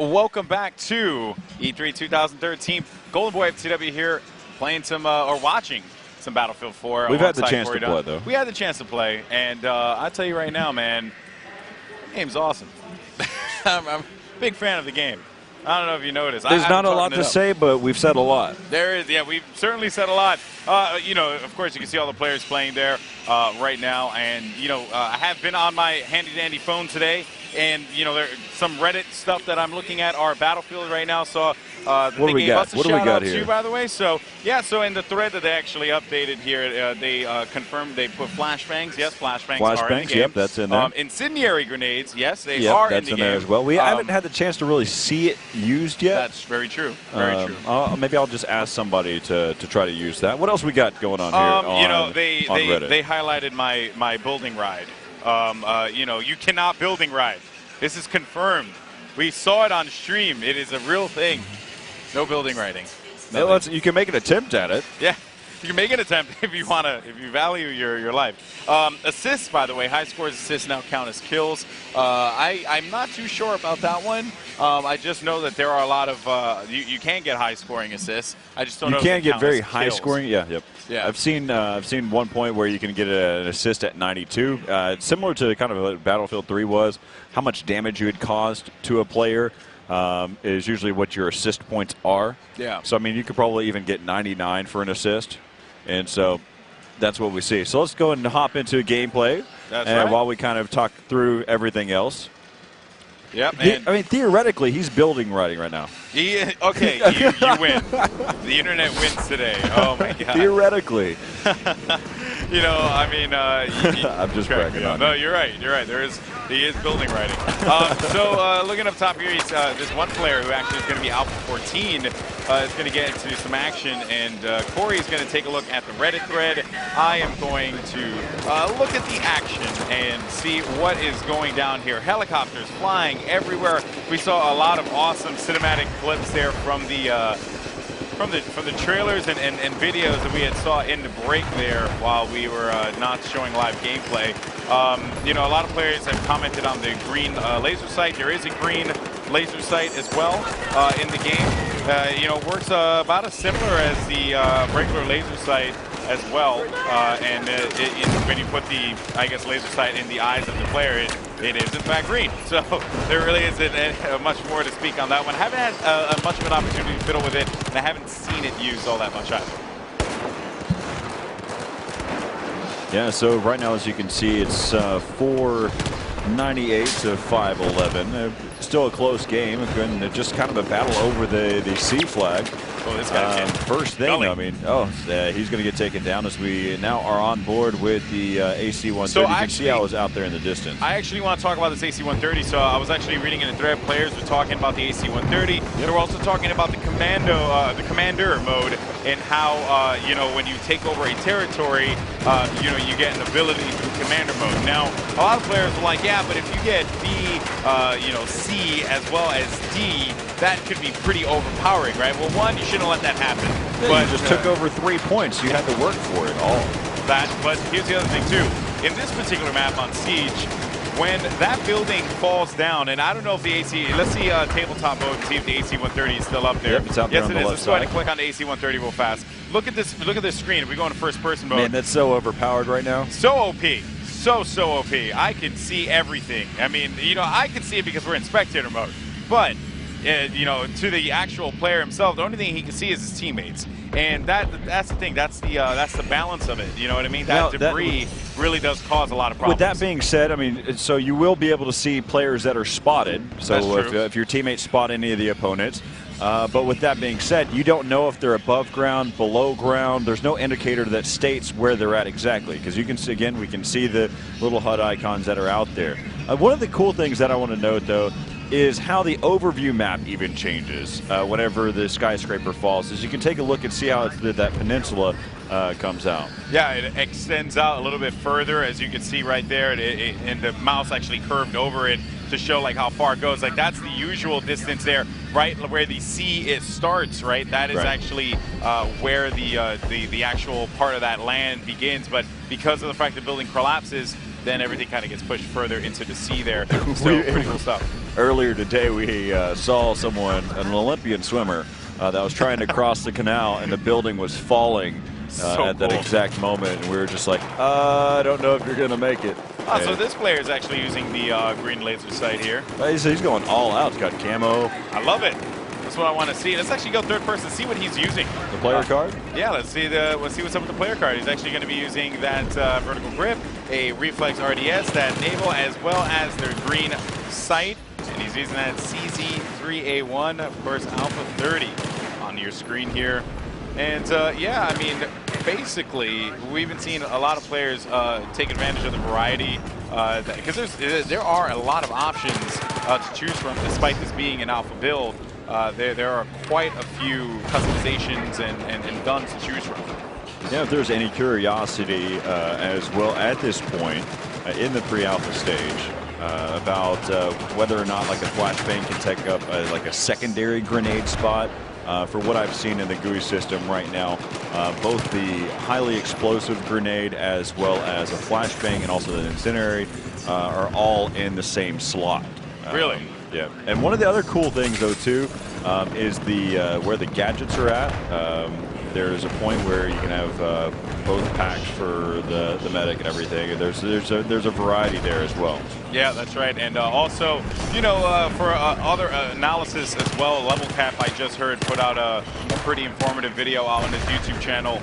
Welcome back to E3 2013. Golden Boy FTW here, playing some or watching some Battlefield 4. We've had the chance to play, though. We had the chance to play, and I'll tell you right now, man, the game's awesome. I'm a big fan of the game. I don't know if you noticed. There's not a lot to say, but we've said a lot. There is, yeah, we've certainly said a lot. You know, of course, you can see all the players playing there right now, and you know, I have been on my handy-dandy phone today, and you know, there's some Reddit stuff that I'm looking at our Battlefield right now. So what do we got? What do we got here? Too, by the way. So yeah, so in the thread that they actually updated here, they confirmed they put flashbangs. Yes, flashbangs are in the game. Yep, that's in there. Incendiary grenades. Yes, they are in the game. There as well. We haven't had the chance to really see it used yet. That's very true. Very true. Maybe I'll just ask somebody to try to use that. What else we got going on here? You know, they highlighted my building ride. You know, you cannot building ride. This is confirmed. We saw it on stream. It is a real thing. No building riding. You can make an attempt at it. Yeah, you can make an attempt if you want to, if you value your life. Assists, by the way, high scores assists now count as kills. I'm not too sure about that one. I just know that there are a lot of you can get high scoring assists. I just don't know. You can get very high kills. scoring. Yeah, yep. Yeah. I've seen one point where you can get an assist at 92. Similar to kind of what Battlefield 3 was. How much damage you had caused to a player is usually what your assist points are. Yeah. So I mean, you could probably even get 99 for an assist, and so that's what we see. So let's go and hop into gameplay. That's right. While we kind of talk through everything else. Yep. I mean, theoretically, he's building right now. Okay, you win. The internet wins today. Oh my God. Theoretically. You know, I mean, I'm just cracking on. No, you're right. You're right. He is building writing. So looking up top here, he's this one player who actually is going to be out for 14 is going to get into some action, and Corey's going to take a look at the Reddit thread. I am going to look at the action and see what is going down here. Helicopters flying everywhere. We saw a lot of awesome cinematic clips there from the trailers and videos that we had saw in the break there while we were not showing live gameplay. You know, a lot of players have commented on the green laser sight. There is a green laser sight as well in the game. You know, works about as similar as the regular laser sight as well. And when you put the, I guess, laser sight in the eyes of the player, it is in fact green. So there really isn't much more to speak on that one. Haven't had much of an opportunity to fiddle with it, and I haven't seen it used all that much either. Yeah, so right now, as you can see, it's 498 to 511. Still a close game, and just kind of a battle over the C flag. Oh, this guy first thing, I mean, he's going to get taken down as we now are on board with the AC-130. So you can see how it's out there in the distance. I actually want to talk about this AC-130. So I was actually reading in the thread, players were talking about the AC-130. Yep. They were also talking about the commander mode, and how you know, when you take over a territory, you know, you get an ability through commander mode. Now, a lot of players were like, yeah, but if you get B, you know, C as well as D, that could be pretty overpowering, right? Well, one, you shouldn't let that happen. Yeah, but you just took over 3 points. You had to work for it all. But here's the other thing too. In this particular map on Siege, when that building falls down, and I don't know if the AC, let's see tabletop mode and see if the AC-130 is still up there. Yep, it's out there. Yes, it is. Let's go ahead and click on the AC-130 real fast. Look at this. Look at this screen. If we go into first-person mode, man, that's so overpowered right now. So OP. So OP. I can see everything. I mean, you know, I can see it because we're in spectator mode. But you know, to the actual player himself, the only thing he can see is his teammates, and that's the thing. That's the balance of it. You know what I mean? That debris really does cause a lot of problems. With that being said, I mean, so you will be able to see players that are spotted. So if your teammates spot any of the opponents. But with that being said, you don't know if they're above ground, below ground. There's no indicator that states where they're at exactly, because you can see, again, we can see the little HUD icons that are out there. One of the cool things that I want to note, though, is how the overview map even changes whenever the skyscraper falls. As you can take a look and see how that peninsula comes out. Yeah, it extends out a little bit further, as you can see right there, and the mouse actually curved over it to show like how far it goes. Like that's the usual distance there, right where the sea starts. Right, that is actually where the actual part of that land begins. But because of the fact the building collapses, then everything kind of gets pushed further into the sea there. So pretty cool stuff. Earlier today, we saw someone, an Olympian swimmer, that was trying to cross the canal, and the building was falling at that exact moment. And we were just like, I don't know if you're going to make it. So this player is actually using the green laser sight here. He's going all out. He's got camo. I love it. That's what I want to see. Let's actually go third person, see what he's using. The player card? Yeah, let's see what's up with the player card. He's actually going to be using that vertical grip, a reflex RDS, that naval, as well as their green sight. And he's using that CZ3A1, of course, Alpha 30 on your screen here. And yeah, I mean, basically, we've been seeing a lot of players take advantage of the variety, because there are a lot of options to choose from, despite this being an alpha build. There are quite a few customizations and guns to choose from. Yeah, if there's any curiosity as well at this point in the pre-alpha stage about whether or not like a flashbang can take up like a secondary grenade spot, for what I've seen in the GUI system right now, both the highly explosive grenade as well as a flashbang and also the incendiary are all in the same slot. Really? Yeah, and one of the other cool things though too is the where the gadgets are at. There's a point where you can have both packs for the medic and everything. And there's a variety there as well. Yeah, that's right. And also, you know, for other analysis as well, Level Cap, I just heard, put out a pretty informative video out on his YouTube channel.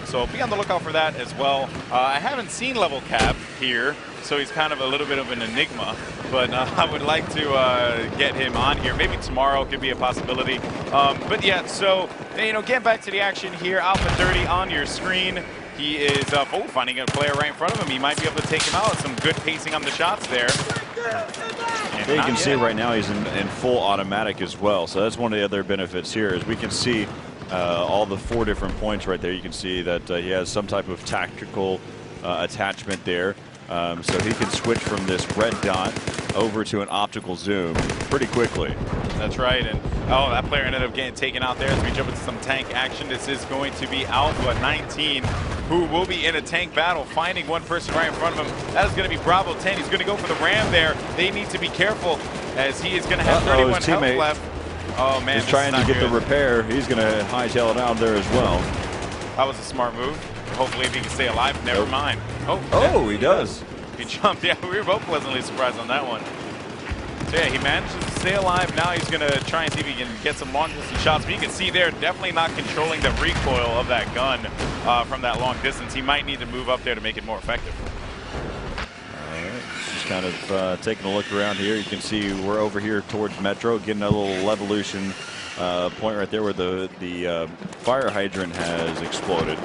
So be on the lookout for that as well. I haven't seen Level Cap here, so he's kind of a little bit of an enigma. But I would like to get him on here. Maybe tomorrow could be a possibility. But yeah, so, you know, getting back to the action here, Alpha 30 on your screen. He is finding a player right in front of him. He might be able to take him out. Some good pacing on the shots there. Yeah, you can see right now he's in full automatic as well. So that's one of the other benefits here is we can see all the 4 different points right there. You can see that he has some type of tactical attachment there. So he can switch from this red dot over to an optical zoom pretty quickly. That's right. And oh, that player ended up getting taken out there as we jump into some tank action. This is going to be Alpha 19, who will be in a tank battle, finding one person right in front of him. That is going to be Bravo 10. He's going to go for the ram there. They need to be careful as he is going to have 31 health left. Oh, man. He's trying to get the repair. He's going to hightail it out there as well. That was a smart move. Hopefully, if he can stay alive, never mind. Oh, he does. He jumped. Yeah, we were both pleasantly surprised on that one. So yeah, he manages to stay alive. Now he's going to try and see if he can get some long distance shots. But you can see there, definitely not controlling the recoil of that gun from that long distance. He might need to move up there to make it more effective. All right, just kind of taking a look around here. You can see we're over here towards Metro, getting a little levolution point right there where the fire hydrant has exploded.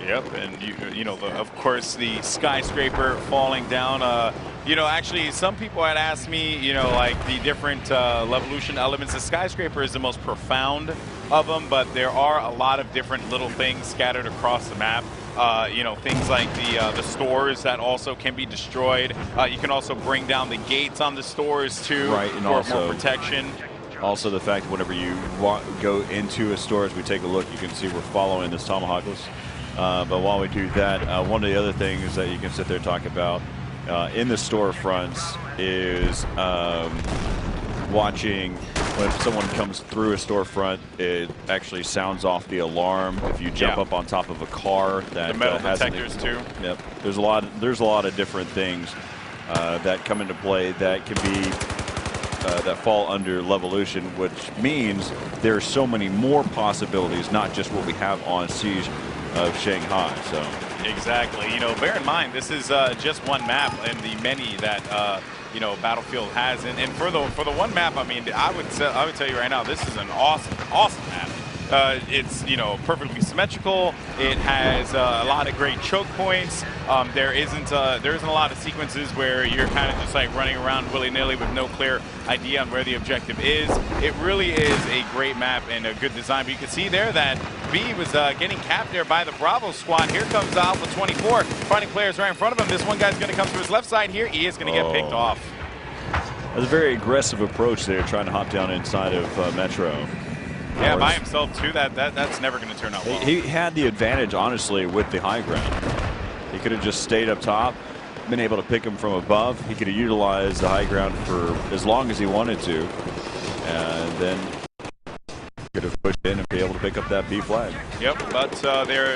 Yep, and you know, of course, the skyscraper falling down. You know, actually, some people had asked me, you know, like the different levolution elements. The skyscraper is the most profound of them, but there are a lot of different little things scattered across the map. You know, things like the stores that also can be destroyed. You can also bring down the gates on the stores too, right, and for also more protection. Also, the fact that whenever you go into a store, as we take a look, you can see we're following this tomahawkless. But while we do that, one of the other things that you can sit there and talk about in the storefronts is watching when someone comes through a storefront. It actually sounds off the alarm if you jump up on top of a car. That the metal has detectors too. Yep. There's a lot of different things that come into play that can be that fall under levolution, which means there's so many more possibilities, not just what we have on Siege of Shanghai. So exactly, you know, bear in mind this is just one map in the many that you know, Battlefield has, and for the one map, I mean, I would tell you right now, this is an awesome map. It's, you know, perfectly symmetrical. It has a lot of great choke points. There isn't a lot of sequences where you're kind of just like running around willy-nilly with no clear idea on where the objective is. It really is a great map and a good design. But you can see there that B was getting capped there by the Bravo squad. Here comes Alpha 24, finding players right in front of him. This one guy's going to come to his left side here. He is going to get picked off. That's a very aggressive approach there, trying to hop down inside of Metro. Yeah, by himself too. That's never going to turn out well. He had the advantage, honestly, with the high ground. He could have just stayed up top, been able to pick him from above. He could have utilized the high ground for as long as he wanted to, and then could have pushed in and be able to pick up that B flag. Yep, but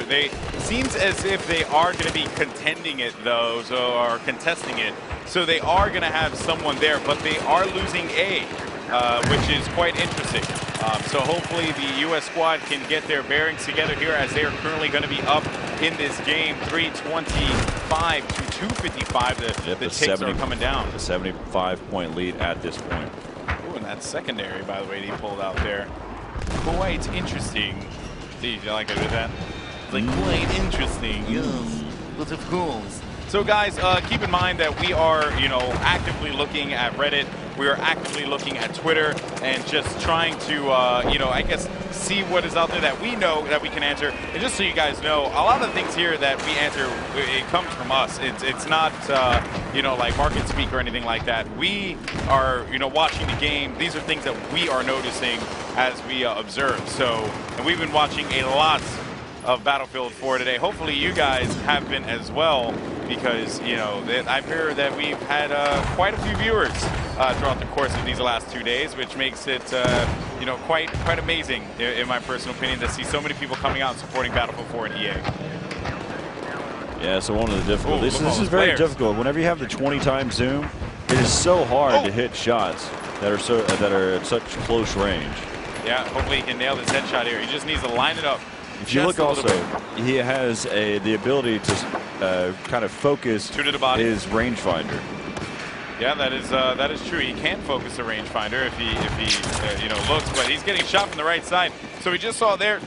they seems as if they are going to be contending it though, or contesting it. So they are going to have someone there, but they are losing A, which is quite interesting. So hopefully the U.S. squad can get their bearings together here, as they are currently going to be up in this game, 325 to 255. The takes are coming down. A 75-point lead at this point. Ooh, and that's secondary, by the way, he pulled out there. Quite interesting. See, you like it with that? It's like quite interesting. Yes, but of course. So guys, keep in mind that we are, actively looking at Reddit. We are actively looking at Twitter and just trying to, I guess, see what is out there that we know that we can answer. And just so you guys know, a lot of the things here that we answer, it comes from us. It's not, like market speak or anything like that. We are, watching the game. These are things that we are noticing as we observe. So, and we've been watching a lot of Battlefield 4 today. Hopefully you guys have been as well, because I've heard that we've had quite a few viewers throughout the course of these last 2 days, which makes it quite amazing in my personal opinion to see so many people coming out and supporting Battlefield 4 and EA. Yeah, so one of the difficulties. This is very difficult. Whenever you have the 20x zoom, it is so hard to hit shots that are at such close range. Yeah, hopefully he can nail this headshot here. He just needs to line it up. If you look also, he has the ability to kind of focus his rangefinder. Yeah, that is true. He can focus the rangefinder if he looks, but he's getting shot from the right side. So we just saw there,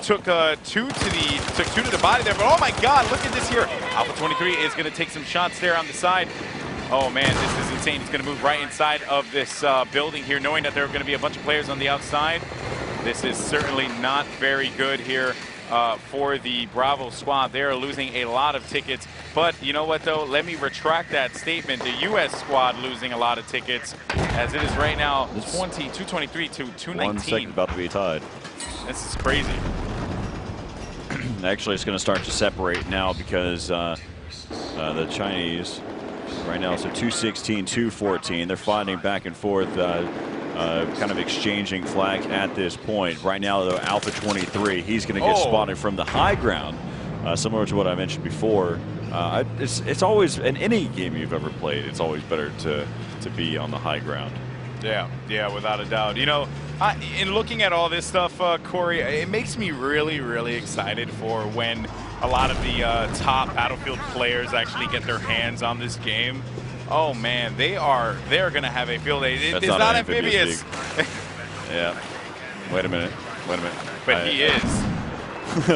took two to the body there. But oh my God, look at this here. Alpha 23 is going to take some shots there on the side. Oh man, this is insane. He's going to move right inside of this building here, knowing that there are going to be a bunch of players on the outside. This is certainly not very good here for the Bravo squad. They're losing a lot of tickets. But you know what, though? Let me retract that statement. The U.S. squad losing a lot of tickets, as it is right now 223 to 219. 1 second, about to be tied. This is crazy. Actually, it's going to start to separate now, because the Chinese right now, so 216, 214. They're fighting back and forth. Kind of exchanging flags at this point. Right now, though, Alpha 23, he's going to get spotted from the high ground, similar to what I mentioned before. It's always, in any game you've ever played, it's always better to be on the high ground. Yeah, without a doubt. In looking at all this stuff, Corey, it makes me really, really excited for when a lot of the top Battlefield players actually get their hands on this game. Oh man, they're gonna have a field day. It's not amphibious. Yeah. Wait a minute. But he is.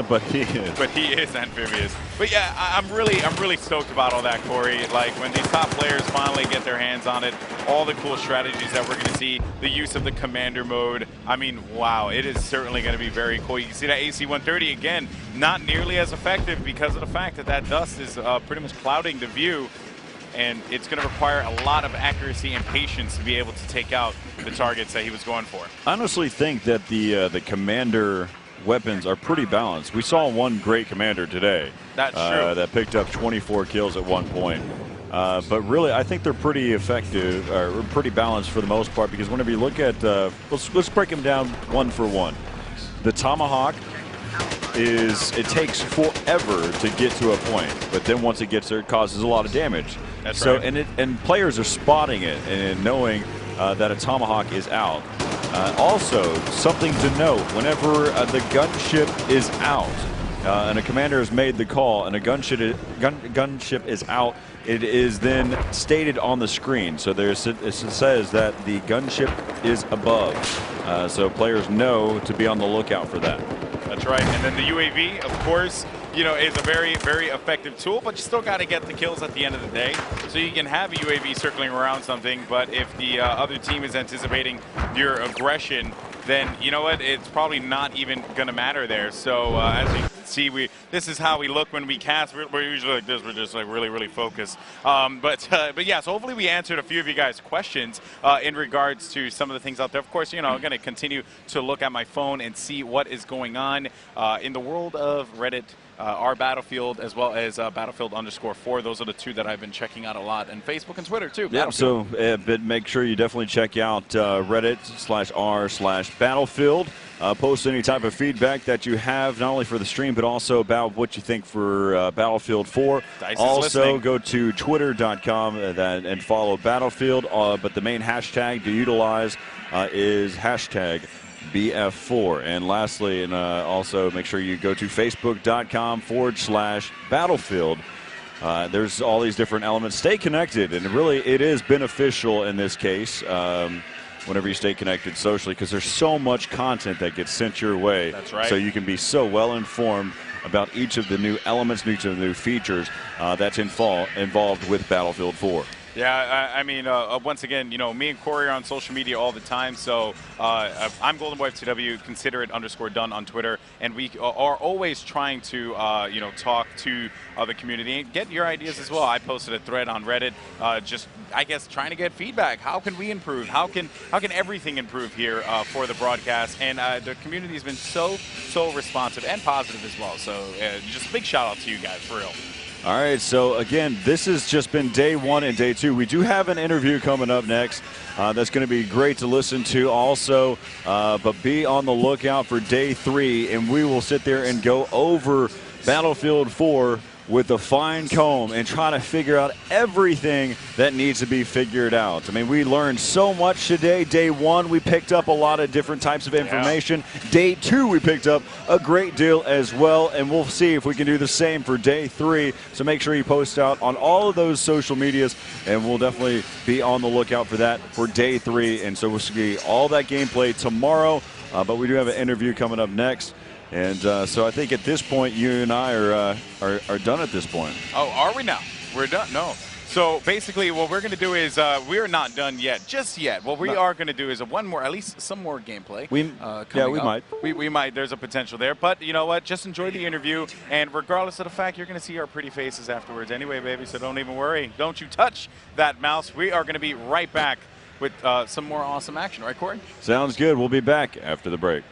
But he is. But he is amphibious. But yeah, I'm really stoked about all that, Corey. Like when these top players finally get their hands on it, all the cool strategies that we're going to see, the use of the commander mode. I mean, wow, it is certainly going to be very cool. You can see that AC-130 again, not nearly as effective because of the fact that dust is pretty much clouding the view. And it's going to require a lot of accuracy and patience to be able to take out the targets that he was going for. I honestly think that the commander weapons are pretty balanced. We saw one great commander today. That's true. That picked up 24 kills at one point. But really, I think they're pretty effective, or pretty balanced for the most part, because whenever you look at, let's break them down one for one. The Tomahawk it takes forever to get to a point, but then once it gets there, it causes a lot of damage. That's right. And players are spotting it and knowing that a Tomahawk is out. Also, something to note, whenever the gunship is out, and a commander has made the call and a gunship is out, it is then stated on the screen. So it says that the gunship is above. So players know to be on the lookout for that. That's right. And then the UAV, of course, is a very, very effective tool, but you still got to get the kills at the end of the day. So you can have a UAV circling around something, but if the other team is anticipating your aggression, then you know what? It's probably not even going to matter there. So as you can see, this is how we look when we cast. We're usually like this. We're just like really, really focused. But yeah, so hopefully we answered a few of you guys' questions in regards to some of the things out there. Of course, I'm going to continue to look at my phone and see what is going on in the world of Reddit. our Battlefield as well as Battlefield_4. Those are the two that I've been checking out a lot, and Facebook and Twitter too. Yeah, so but make sure you definitely check out Reddit/r/Battlefield. Post any type of feedback that you have, not only for the stream, but also about what you think for Battlefield 4. Also, go to twitter.com and follow Battlefield. But the main hashtag to utilize is hashtag BF4. And lastly, also make sure you go to facebook.com/Battlefield. There's all these different elements. Stay connected, and really it is beneficial in this case. Whenever you stay connected socially, because there's so much content that gets sent your way. That's right. So you can be so well informed about each of the new elements, each of the new features that's involved with Battlefield 4. Yeah, I mean, once again, me and Corey are on social media all the time. So I'm GoldenBoy2W, consider it _done on Twitter. And we are always trying to, talk to the community and get your ideas as well. I posted a thread on Reddit, just, I guess, trying to get feedback. How can we improve? How can everything improve here for the broadcast? And the community has been so responsive and positive as well. So just a big shout out to you guys, for real. All right, so again, this has just been day 1 and day 2. We do have an interview coming up next. That's going to be great to listen to also, but be on the lookout for day 3, and we will sit there and go over Battlefield 4 with a fine comb and try to figure out everything that needs to be figured out. I mean, we learned so much today. Day 1, we picked up a lot of different types of information. Yeah. Day 2, we picked up a great deal as well, and we'll see if we can do the same for day 3. So make sure you post out on all of those social medias, and we'll definitely be on the lookout for that for day 3. And so we'll see all that gameplay tomorrow, but we do have an interview coming up next. And so I think at this point, you and I are done at this point. Oh, are we now? We're done? No. So basically what we're going to do is we're not done yet, just yet. What we are going to do is at least some more gameplay. We might. We might. There's a potential there. But you know what? Just enjoy the interview. And regardless of the fact, you're going to see our pretty faces afterwards anyway, baby. So don't even worry. Don't you touch that mouse. We are going to be right back with some more awesome action. Right, Corey? Sounds good. We'll be back after the break.